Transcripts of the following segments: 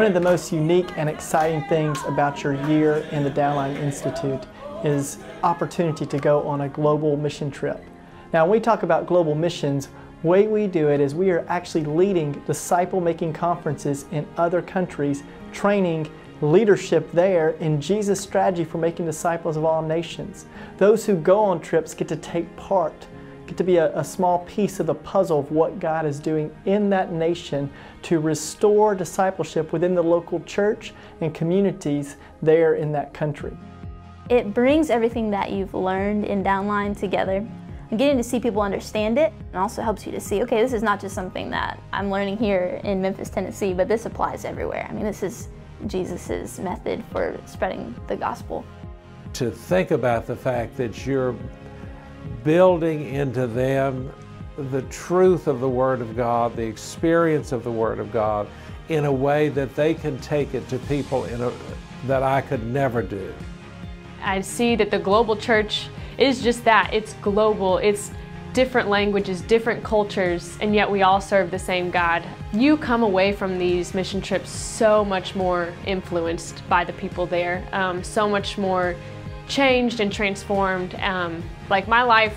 One of the most unique and exciting things about your year in the Downline Institute is opportunity to go on a global mission trip. Now, when we talk about global missions, the way we do it is we are actually leading disciple-making conferences in other countries, training leadership there in Jesus' strategy for making disciples of all nations. Those who go on trips get to take part, get to be a small piece of the puzzle of what God is doing in that nation to restore discipleship within the local church and communities there in that country. It brings everything that you've learned in Downline together. And getting to see people understand it, and also helps you to see, okay, this is not just something that I'm learning here in Memphis, Tennessee, but this applies everywhere. I mean, this is Jesus' method for spreading the gospel. To think about the fact that you're building into them the truth of the Word of God, the experience of the Word of God, in a way that they can take it to people that I could never do. I see that the global church is just that. It's global. It's different languages, different cultures, and yet we all serve the same God. You come away from these mission trips so much more influenced by the people there, so much more changed and transformed. Like, my life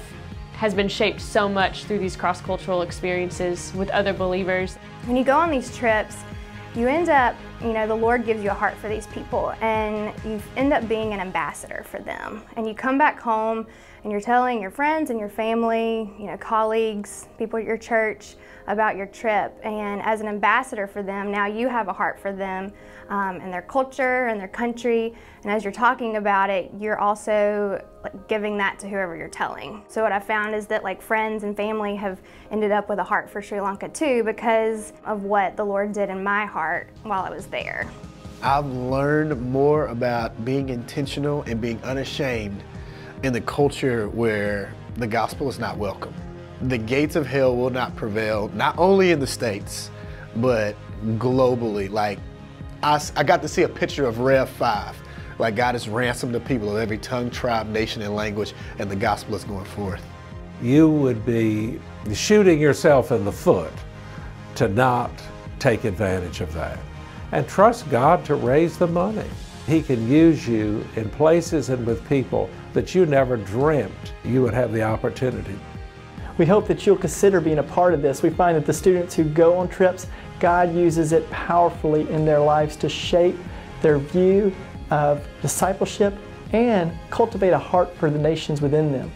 has been shaped so much through these cross-cultural experiences with other believers. When you go on these trips, you end up, the Lord gives you a heart for these people, and you end up being an ambassador for them. And you come back home and you're telling your friends and your family, colleagues, people at your church about your trip. And as an ambassador for them, now you have a heart for them and their culture and their country. And as you're talking about it, you're also giving that to whoever you're telling. So what I found is that friends and family have ended up with a heart for Sri Lanka too, because of what the Lord did in my heart while I was there. I've learned more about being intentional and being unashamed in the culture where the gospel is not welcome. The gates of hell will not prevail, not only in the States, but globally. I got to see a picture of Rev 5. God has ransomed the people of every tongue, tribe, nation, and language, and the gospel is going forth. You would be shooting yourself in the foot to not take advantage of that. And trust God to raise the money. He can use you in places and with people that you never dreamt you would have the opportunity. We hope that you'll consider being a part of this. We find that the students who go on trips, God uses it powerfully in their lives to shape their view of discipleship and cultivate a heart for the nations within them.